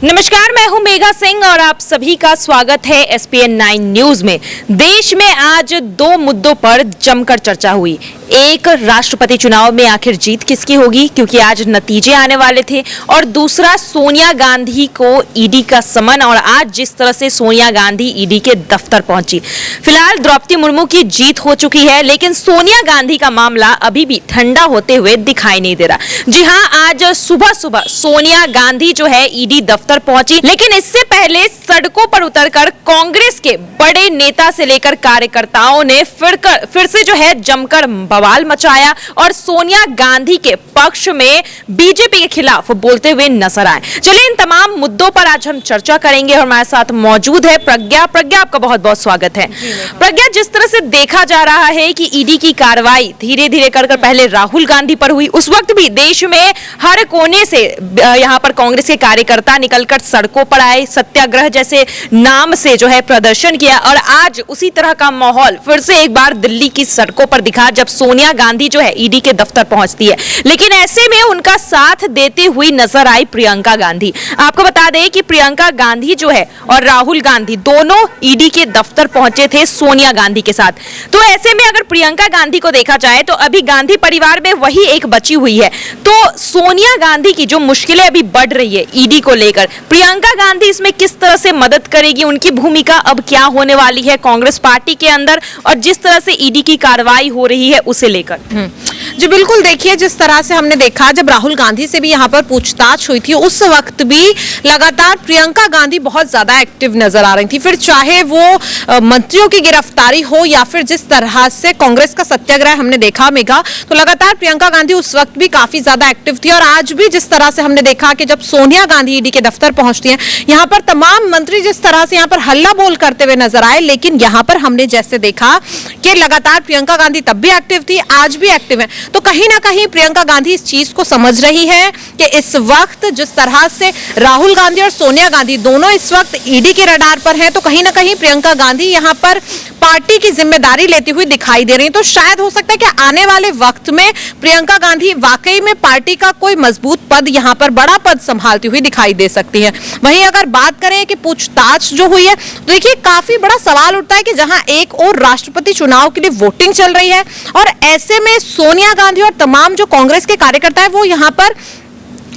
नमस्कार, मैं हूं मेघा सिंह और आप सभी का स्वागत है एसपीएन 9 न्यूज में। देश में आज दो मुद्दों पर जमकर चर्चा हुई। एक, राष्ट्रपति चुनाव में आखिर जीत किसकी होगी, क्योंकि आज नतीजे आने वाले थे, और दूसरा, सोनिया गांधी को ईडी का समन और आज जिस तरह से सोनिया गांधी ईडी के दफ्तर पहुंची। फिलहाल द्रौपदी मुर्मू की जीत हो चुकी है, लेकिन सोनिया गांधी का मामला अभी भी ठंडा होते हुए दिखाई नहीं दे रहा। जी हां, आज सुबह सुबह सोनिया गांधी जो है ईडी दफ्तर पहुंची, लेकिन इससे पहले सड़कों पर उतरकर कांग्रेस के बड़े नेता से लेकर कार्यकर्ताओं ने फिर से जो है जमकर बवाल मचाया और सोनिया गांधी के पक्ष में बीजेपी के खिलाफ बोलते हुए नजर आए। चलिए, इन तमाम मुद्दों पर आज हम चर्चा करेंगे और हमारे साथ मौजूद है प्रज्ञा। प्रज्ञा, आपका बहुत बहुत स्वागत है। प्रज्ञा, जिस तरह से देखा जा रहा है कि ईडी की कार्रवाई धीरे धीरे कर पहले राहुल गांधी पर हुई, उस वक्त भी देश में हर कोने से यहाँ पर कांग्रेस के कार्यकर्ता निकलकर सड़कों पर आए, सत्याग्रह जैसे नाम से जो है प्रदर्शन किया, और आज उसी तरह का माहौल फिर से एक बार दिल्ली की सड़कों पर दिखा जब सोनिया गांधी जो है ईडी के दफ्तर पहुंचती है। लेकिन ऐसे में उनका साथ देते हुई नजर आई प्रियंका गांधी। आपको बता दें कि प्रियंका गांधी जो है और राहुल गांधी दोनों ईडी के दफ्तर पहुंचे थे सोनिया गांधी के साथ। तो ऐसे में अगर प्रियंका गांधी को देखा जाए तो अभी गांधी परिवार में वही एक बची हुई है। तो सोनिया गांधी की जो मुश्किलें अभी बढ़ रही है ईडी को लेकर, प्रियंका गांधी इसमें किस तरह से मदद करेगी, उनकी भूमिका अब क्या होने वाली है कांग्रेस पार्टी के अंदर, और जिस तरह से ईडी की कार्रवाई हो रही है उसे लेकर? जी बिल्कुल, देखिए जिस तरह से हमने देखा जब राहुल गांधी से भी यहाँ पर पूछताछ हुई थी, उस वक्त भी लगातार प्रियंका गांधी बहुत ज्यादा एक्टिव नजर आ रही थी। फिर चाहे वो मंत्रियों की गिरफ्तारी हो या फिर जिस तरह से कांग्रेस का सत्याग्रह हमने देखा मेघा, तो लगातार प्रियंका गांधी उस वक्त भी काफी ज्यादा एक्टिव थी। और आज भी जिस तरह से हमने देखा कि जब सोनिया गांधी ईडी के दफ्तर पहुंचती हैं, यहाँ पर तमाम मंत्री जिस तरह से यहाँ पर हल्ला बोल करते हुए नजर आए, लेकिन यहाँ पर हमने जैसे देखा कि लगातार प्रियंका गांधी तब भी एक्टिव थी, आज भी एक्टिव है। तो कहीं ना कहीं प्रियंका गांधी इस चीज को समझ रही है कि इस वक्त जिस तरह से राहुल गांधी और सोनिया गांधी दोनों इस वक्त ईडी के रडार पर हैं, तो कहीं ना कहीं प्रियंका गांधी यहाँ पर पार्टी की जिम्मेदारी लेती हुई दिखाई दे रही है। तो शायद हो सकता है कि आने वाले वक्त में प्रियंका गांधी वाकई में पार्टी का कोई मजबूत पद, यहाँ पर बड़ा पद संभालती हुई दिखाई दे सकती है। वहीं अगर बात करें कि पूछताछ जो हुई है, तो देखिए काफी बड़ा सवाल उठता है कि जहां एक और राष्ट्रपति चुनाव के लिए वोटिंग चल रही है और ऐसे में सोनिया गांधी और तमाम जो कांग्रेस के कार्यकर्ता है वो यहाँ पर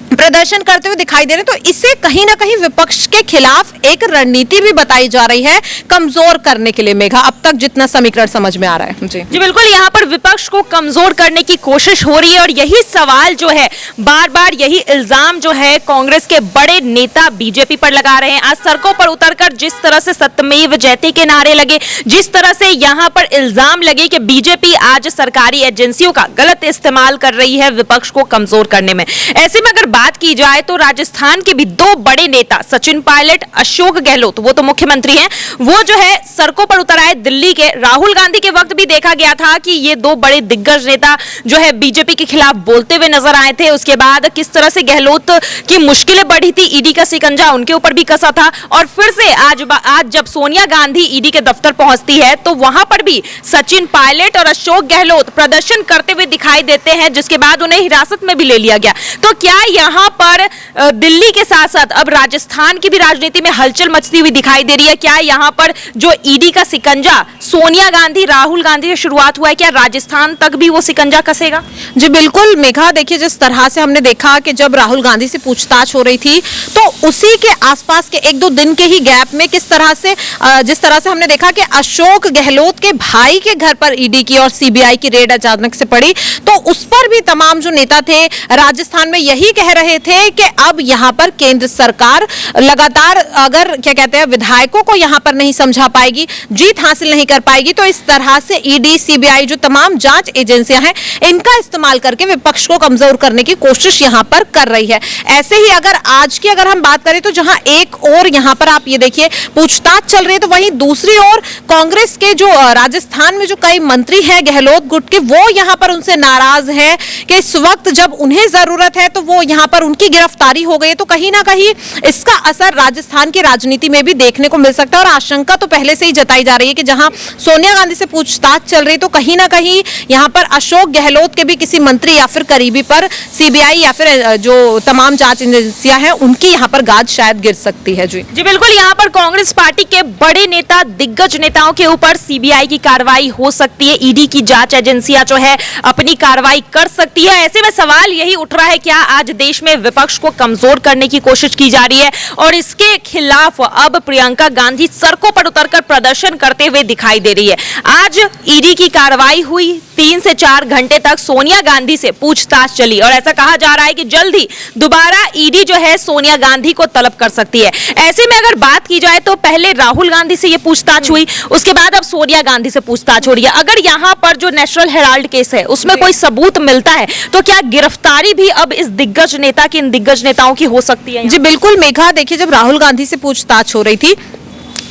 प्रदर्शन करते हुए दिखाई दे रहे हैं, तो इसे कहीं ना कहीं विपक्ष के खिलाफ एक रणनीति भी बताई जा रही है कमजोर करने के लिए। मेघा, अब तक जितना समीकरण समझ में आ रहा है। जी बिल्कुल, यहाँ पर विपक्ष को कमजोर करने की कोशिश हो रही है और यही सवाल जो है बार बार, यही इल्जाम जो है कांग्रेस के बड़े नेता बीजेपी पर लगा रहे हैं। आज सड़कों पर उतरकर जिस तरह से सत्यमेव जयते के नारे लगे, जिस तरह से यहाँ पर इल्जाम लगे कि बीजेपी आज सरकारी एजेंसियों का गलत इस्तेमाल कर रही है विपक्ष को कमजोर करने में। ऐसे में अगर बात की जाए तो राजस्थान के भी दो बड़े नेता सचिन पायलट, अशोक गहलोत, वो तो मुख्यमंत्री हैं, वो जो है सड़कों पर उतर आए दिल्ली के। राहुल गांधी के वक्त भी देखा गया था कि ये दो बड़े दिग्गज नेता जो है बीजेपी के खिलाफ बोलते हुए नजर आए थे। उसके बाद किस तरह से गहलोत की मुश्किलें बढ़ी थी, ईडी का शिकंजा उनके ऊपर भी कसा था, और फिर से आज जब सोनिया गांधी ईडी के दफ्तर पहुंचती है तो वहां पर भी सचिन पायलट और अशोक गहलोत प्रदर्शन करते हुए दिखाई देते हैं, जिसके बाद उन्हें हिरासत में भी ले लिया गया। तो क्या यहाँ पर दिल्ली के साथ साथ अब राजस्थान की भी राजनीति में हलचल मचती हुई दिखाई दे रही है? क्या यहाँ पर जो ईडी का शिकंजा सोनिया गांधी, राहुल गांधी से शुरुआत हुआ है, क्या राजस्थान तक भी वो शिकंजा कसेगा? जी बिल्कुल मेघा, देखिए जिस तरह से हमने देखा कि जब राहुल गांधी से पूछताछ हो रही थी तो उसी के आसपास के एक दो दिन के ही गैप में किस तरह से जिस तरह से हमने देखा कि अशोक गहलोत के भाई के घर पर ईडी की और सीबीआई की रेड अचानक से पड़ी, तो उस पर भी तमाम जो नेता थे राजस्थान में यही कह रहे थे कि अब यहाँ पर केंद्र सरकार लगातार अगर क्या कहते हैं विधायकों को यहाँ पर नहीं समझा पाएगी, जीत हासिल नहीं कर पाएगी, तो इस तरह से ईडी, सीबीआई जो तमाम जांच एजेंसियां हैं इनका इस्तेमाल करके विपक्ष को कमजोर करने की कोशिश यहाँ पर कर रही है। ऐसे ही अगर आज की अगर हम बात करें तो जहां एक और यहाँ पर आप ये देखिए पूछताछ चल रही है, तो वहीं दूसरी ओर कांग्रेस के जो राजस्थान में जो कई मंत्री हैं गहलोत गुट के, वो यहाँ पर उनसे नाराज है कि इस वक्त जब उन्हें जरूरत है तो वो यहाँ पर उनकी गिरफ्तारी हो गई है, तो कहीं ना कहीं इसका असर राजस्थान की राजनीति में भी देखने को मिल सकता है। और आशंका तो पहले से ही जताई जा रही है कि जहां सोनिया गांधी से पूछताछ चल रही, तो कहीं ना कहीं यहां पर अशोक गहलोत के भी किसी मंत्री या फिर करीबी पर सीबीआई या फिर जो तमाम जांच एजेंसियां हैं उनकी यहां पर गाज शायद गिर सकती है। जी बिल्कुल, यहाँ पर कांग्रेस पार्टी के बड़े नेता, दिग्गज नेताओं के ऊपर सीबीआई की कार्रवाई हो सकती है, ईडी की जांच एजेंसियां जो है अपनी कार्रवाई कर सकती है। ऐसे में सवाल यही उठ रहा है, क्या आज देश में विपक्ष को कमजोर करने की कोशिश की जा रही है और इसके खिलाफ अब प्रियंका गांधी सड़कों पर उतरकर प्रदर्शन करते हुए दिखाई दे रही है। आज ईडी की कार्रवाई हुई, 3 से 4 घंटे तक सोनिया गांधी से पूछताछ चली और ऐसा कहा जा रहा है कि जल्द ही दोबारा ईडी जो है सोनिया गांधी को तलब कर सकती है। ऐसे में अगर बात की जाए तो पहले राहुल गांधी से ये पूछताछ हुई, उसके बाद अब सोनिया गांधी से पूछताछ हो रही है। अगर यहाँ पर जो नेशनल हेराल्ड केस है उसमें कोई सबूत मिलता है तो क्या गिरफ्तारी भी अब इस दिग्गज नेता की, इन दिग्गज नेताओं की हो सकती है? जी बिल्कुल मेघा, देखिए जब राहुल गांधी से पूछताछ हो रही थी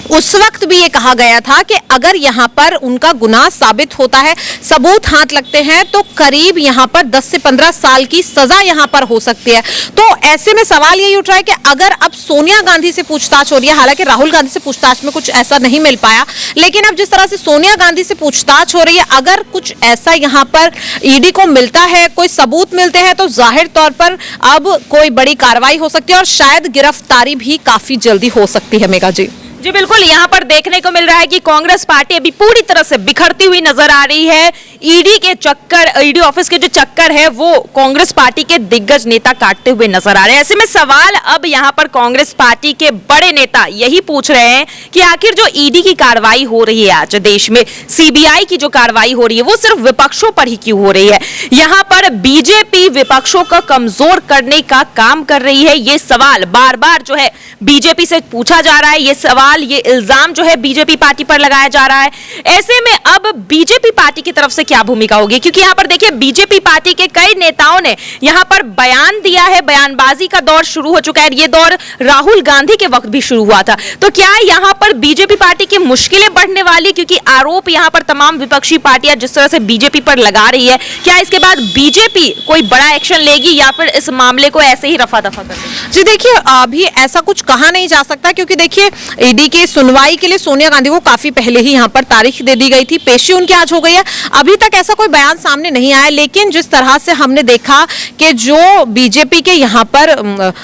उस वक्त भी ये कहा गया था कि अगर यहाँ पर उनका गुनाह साबित होता है, सबूत हाथ लगते हैं, तो करीब यहाँ पर 10 से 15 साल की सजा यहाँ पर हो सकती है। तो ऐसे में सवाल यही उठ रहा है कि अगर अब सोनिया गांधी से पूछताछ हो रही है, हालांकि राहुल गांधी से पूछताछ में कुछ ऐसा नहीं मिल पाया, लेकिन अब जिस तरह से सोनिया गांधी से पूछताछ हो रही है, अगर कुछ ऐसा यहाँ पर ईडी को मिलता है, कोई सबूत मिलते हैं, तो जाहिर तौर पर अब कोई बड़ी कार्रवाई हो सकती है और शायद गिरफ्तारी भी काफी जल्दी हो सकती है। मेघा जी बिल्कुल, यहाँ पर देखने को मिल रहा है कि कांग्रेस पार्टी अभी पूरी तरह से बिखरती हुई नजर आ रही है। ईडी के चक्कर, ईडी ऑफिस के जो चक्कर है वो कांग्रेस पार्टी के दिग्गज नेता काटते हुए नजर आ रहे हैं। ऐसे में सवाल अब यहाँ पर कांग्रेस पार्टी के बड़े नेता यही पूछ रहे हैं कि आखिर जो ईडी की कार्रवाई हो रही है आज देश में, सीबीआई की जो कार्रवाई हो रही है वो सिर्फ विपक्षों पर ही क्यों हो रही है? यहाँ पर बीजेपी विपक्षों को कमजोर करने का काम कर रही है, ये सवाल बार बार जो है बीजेपी से पूछा जा रहा है, ये सवाल, ये इल्जाम जो है बीजेपी पार्टी पर लगाया जा रहा है। ऐसे में अब बीजेपी पार्टी की तरफ से क्या भूमिका होगी? क्योंकि यहाँ पर देखिए बीजेपी पार्टी के कई नेताओं ने यहाँ पर बयान दिया है, बयानबाजी का दौर शुरू हो चुका है। ये दौर राहुल गांधी के वक्त भी शुरू हुआ था। तो क्या यहाँ पर बीजेपी पार्टी की मुश्किलें बढ़ने वाली, क्योंकि आरोप यहाँ पर तमाम विपक्षी पार्टियां जिस तरह से बीजेपी पर लगा रही है, क्या इसके बाद बीजेपी कोई बड़ा एक्शन लेगी या फिर इस मामले को ऐसे ही रफा दफा कर देगी? जी देखिए, अभी ऐसा कुछ कहा नहीं जा सकता, क्योंकि देखिए ईडी की सुनवाई के लिए सोनिया गांधी को काफी पहले ही यहाँ पर तारीख दे दी गई थी, पेशी उनकी आज हो गई है। अभी तक ऐसा कोई बयान सामने नहीं आया, लेकिन जिस तरह से हमने देखा कि जो बीजेपी के यहाँ पर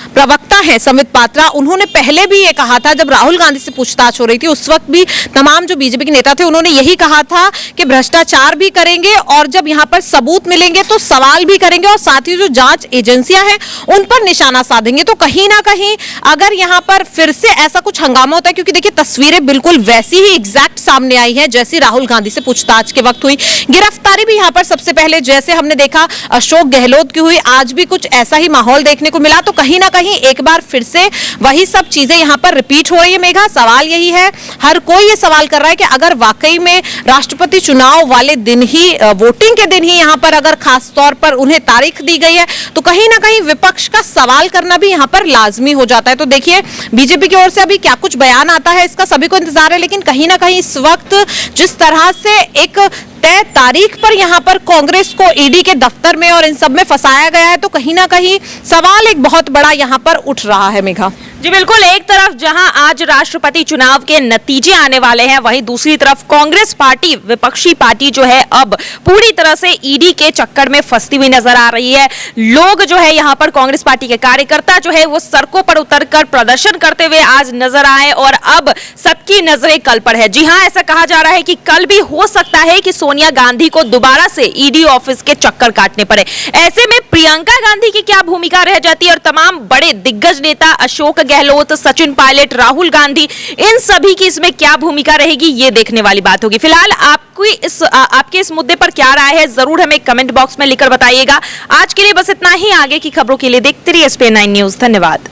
प्रवक्ता हैं समित पात्रा, उन्होंने पहले भी ये कहा था, जब राहुल गांधी से पूछताछ हो रही थी उस वक्त भी तमाम जो बीजेपी के नेता थे उन्होंने यही कहा था कि भ्रष्टाचार भी करेंगे और जब यहाँ पर सबूत मिलेंगे तो सवाल भी करेंगे और साथ ही जो जांच एजेंसियां हैं उन पर निशाना साधेंगे। तो कहीं ना कहीं अगर यहाँ पर फिर से ऐसा कुछ हंगामा होता है, क्योंकि देखिए तस्वीरें बिल्कुल वैसी ही एग्जैक्ट सामने आई है जैसी राहुल गांधी से पूछताछ के वक्त हुई। गिरफ्तारी भी यहाँ पर सबसे पहले जैसे हमने देखा अशोक गहलोत की हुई, आज भी कुछ ऐसा ही माहौल देखने को मिला। तो कहीं ना कहीं एक बार फिर से वही सब चीजें यहाँ पर रिपीट हो रही है। मेघा, सवाल यही है, हर कोई ये सवाल कर रहा है कि अगर वाकई में राष्ट्रपति चुनाव वाले दिन ही, वोटिंग के दिन ही यहाँ पर अगर खास तौर पर उन्हें तारीख दी गई है तो कहीं ना कहीं विपक्ष का सवाल करना भी यहाँ पर लाजमी हो जाता है। तो देखिए बीजेपी की ओर से अभी क्या कुछ बयान आता है इसका सभी को इंतजार है, लेकिन कहीं ना कहीं इस वक्त जिस तरह से एक तय तारीख पर यहाँ पर कांग्रेस को ईडी के दफ्तर में और इन सब में फंसाया गया है, तो कहीं ना कहीं सवाल एक बहुत बड़ा यहाँ पर उठ रहा है। मेघा जी बिल्कुल, एक तरफ जहां आज राष्ट्रपति चुनाव के नतीजे आने वाले हैं, वहीं दूसरी तरफ कांग्रेस पार्टी, विपक्षी पार्टी जो है अब पूरी तरह से ईडी के चक्कर में फंसती हुई नजर आ रही है। लोग जो है यहाँ पर कांग्रेस पार्टी के कार्यकर्ता जो है वो सड़कों पर उतरकर प्रदर्शन करते हुए आज नजर आए और अब सबकी नजरें कल पर है। जी हाँ, ऐसा कहा जा रहा है कि कल भी हो सकता है कि सोनिया गांधी को दोबारा से ईडी ऑफिस के चक्कर काटने पड़े। ऐसे में प्रियंका गांधी की क्या भूमिका रह जाती है और तमाम बड़े दिग्गज नेता अशोक गहलोत, सचिन पायलट, राहुल गांधी, इन सभी की इसमें क्या भूमिका रहेगी, ये देखने वाली बात होगी। फिलहाल आपके इस मुद्दे पर क्या राय है, जरूर हमें कमेंट बॉक्स में लिखकर बताइएगा। आज के लिए बस इतना ही। आगे की खबरों के लिए देखते रहिए SPN9 न्यूज। धन्यवाद।